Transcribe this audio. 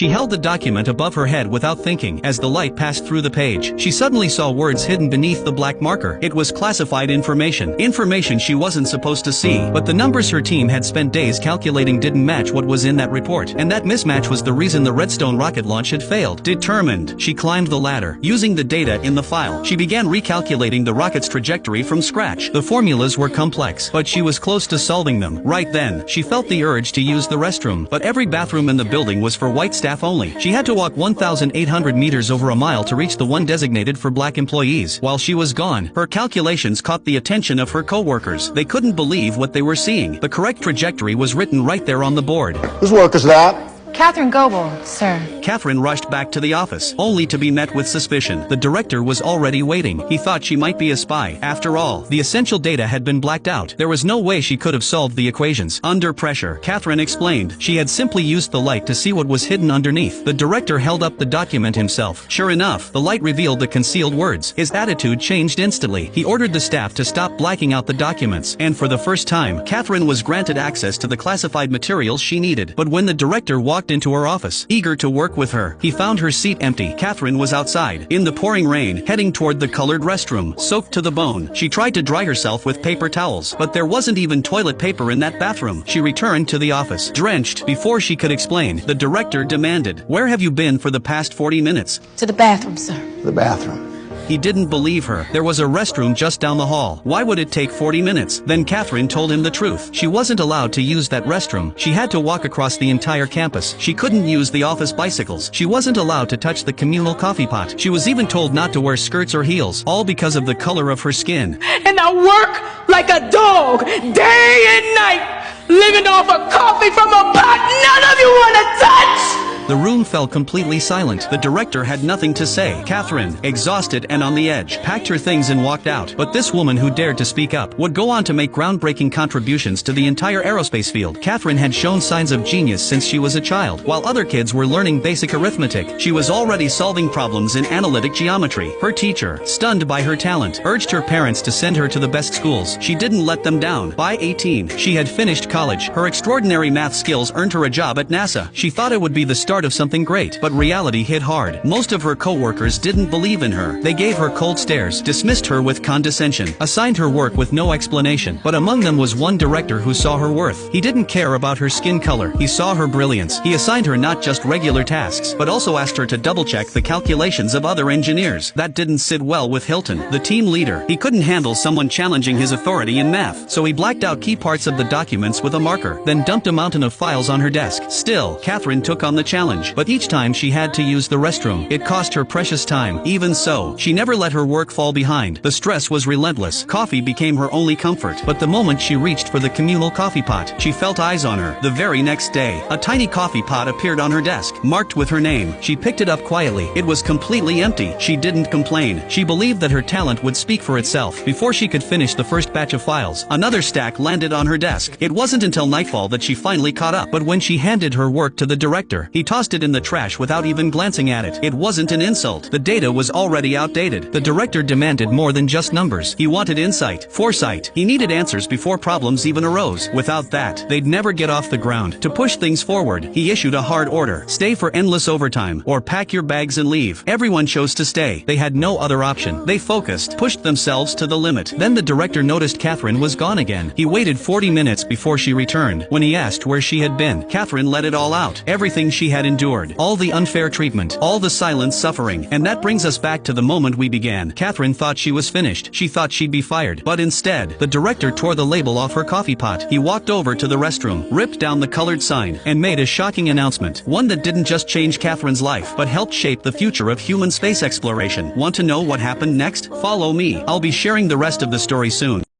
She held the document above her head without thinking. As the light passed through the page, she suddenly saw words hidden beneath the black marker. It was classified information. Information she wasn't supposed to see. But the numbers her team had spent days calculating didn't match what was in that report. And that mismatch was the reason the Redstone rocket launch had failed. Determined, she climbed the ladder. Using the data in the file, she began recalculating the rocket's trajectory from scratch. The formulas were complex, but she was close to solving them. Right then, she felt the urge to use the restroom. But every bathroom in the building was for white staff only. She had to walk 1,800 meters over a mile to reach the one designated for black employees. While she was gone, her calculations caught the attention of her co-workers. They couldn't believe what they were seeing. The correct trajectory was written right there on the board. Whose work is that? Catherine Goebel, sir. Catherine rushed back to the office, only to be met with suspicion. The director was already waiting. He thought she might be a spy. After all, the essential data had been blacked out. There was no way she could have solved the equations. Under pressure, Catherine explained. She had simply used the light to see what was hidden underneath. The director held up the document himself. Sure enough, the light revealed the concealed words. His attitude changed instantly. He ordered the staff to stop blacking out the documents. And for the first time, Catherine was granted access to the classified materials she needed. But when the director walked into her office, eager to work with her, he found her seat empty. Catherine was outside, in the pouring rain, heading toward the colored restroom, soaked to the bone. She tried to dry herself with paper towels, but there wasn't even toilet paper in that bathroom. She returned to the office, drenched. Before she could explain, the director demanded, "Where have you been for the past 40 minutes? To the bathroom, sir. The bathroom. He didn't believe her. There was a restroom just down the hall. Why would it take 40 minutes? Then Catherine told him the truth. She wasn't allowed to use that restroom. She had to walk across the entire campus. She couldn't use the office bicycles. She wasn't allowed to touch the communal coffee pot. She was even told not to wear skirts or heels, all because of the color of her skin. And I work like a dog, day and night, living off of coffee from a pot none of you want to touch! The room fell completely silent. The director had nothing to say. Catherine, exhausted and on the edge, packed her things and walked out. But this woman who dared to speak up would go on to make groundbreaking contributions to the entire aerospace field. Catherine had shown signs of genius since she was a child. While other kids were learning basic arithmetic, she was already solving problems in analytic geometry. Her teacher, stunned by her talent, urged her parents to send her to the best schools. She didn't let them down. By 18, she had finished college. Her extraordinary math skills earned her a job at NASA. She thought it would be the start of something great, but reality hit hard. Most of her co-workers didn't believe in her. They gave her cold stares, dismissed her with condescension, assigned her work with no explanation. But among them was one director who saw her worth. He didn't care about her skin color. He saw her brilliance. He assigned her not just regular tasks, but also asked her to double-check the calculations of other engineers. That didn't sit well with Hilton, the team leader. He couldn't handle someone challenging his authority in math, so he blacked out key parts of the documents with a marker, then dumped a mountain of files on her desk. Still, Catherine took on the challenge. But each time she had to use the restroom, it cost her precious time. Even so, she never let her work fall behind. The stress was relentless. Coffee became her only comfort. But the moment she reached for the communal coffee pot, she felt eyes on her. The very next day, a tiny coffee pot appeared on her desk, marked with her name. She picked it up quietly. It was completely empty. She didn't complain. She believed that her talent would speak for itself. Before she could finish the first batch of files, another stack landed on her desk. It wasn't until nightfall that she finally caught up. But when she handed her work to the director, he tossed it in the trash without even glancing at it. It wasn't an insult. The data was already outdated. The director demanded more than just numbers. He wanted insight, foresight. He needed answers before problems even arose. Without that, they'd never get off the ground. To push things forward, he issued a hard order. Stay for endless overtime, or pack your bags and leave. Everyone chose to stay. They had no other option. They focused, pushed themselves to the limit. Then the director noticed Catherine was gone again. He waited 40 minutes before she returned. When he asked where she had been, Catherine let it all out. Everything she had endured. All the unfair treatment, all the silent suffering. And that brings us back to the moment we began. Catherine thought she was finished. She thought she'd be fired. But instead, the director tore the label off her coffee pot. He walked over to the restroom, ripped down the colored sign, and made a shocking announcement. One that didn't just change Catherine's life, but helped shape the future of human space exploration. Want to know what happened next? Follow me. I'll be sharing the rest of the story soon.